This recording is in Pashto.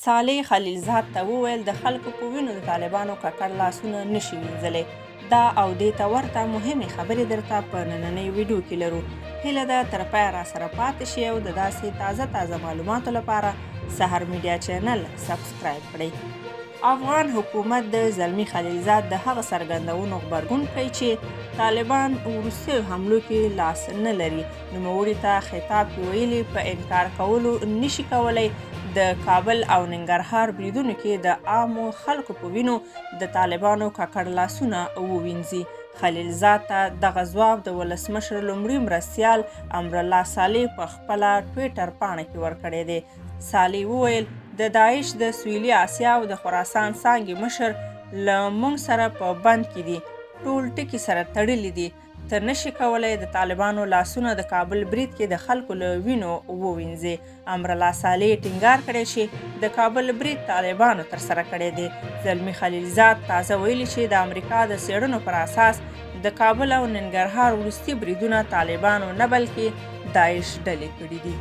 صالح خلیلزاد ته وویل د خلکو په وینو د طالبانو ککړ لاسونه نشي وینځلی. دا او دې ته ورته مهمې خبرې درته په نننۍ ویډیو کې لرو. هیله ده تر پایه راسره پاتې شئ او د داسې تازه معلوماتو لپاره سحر میډیا چینل سبسکرایب کړئ. افغان حکومت د زلمي خلیلزاد د هغه څرګندونو غبرګون کوي چې طالبان وروستیو حملو کې لاس نه لري. نوموړي ته خطاب کې ویلي په انکار کولو نشي کولی د کابل او ننګرهار بریدونو کې د عامو خلکو په وینو د طالبانو ککړ لاسونه ووینځي. خلیلزاد ته دغه ځواب د ولسمشر لومړي مرستیال امرالله صالح په خپله ټویټر پاڼه کې ورکړی دی. صالح وویل د داعش د سویلي اسیا او د خراسان څانګې مشر له موږ سره په بند کې دي. ټول ټکي سره تړلي دي. ته نشي کولی د طالبانو لاسونه د کابل برید کې د خلکو له وینو ووینځي. امرالله صالح ټینګار کړی چې د کابل برید طالبانو ترسره کړی دی. زلمي خلیلزاد تازه ویلي چې د امریکا د څېړنو پر اساس د کابل او ننګرهار وروستي بریدونه طالبانو نه بلکې داعش ډلې کړي دي.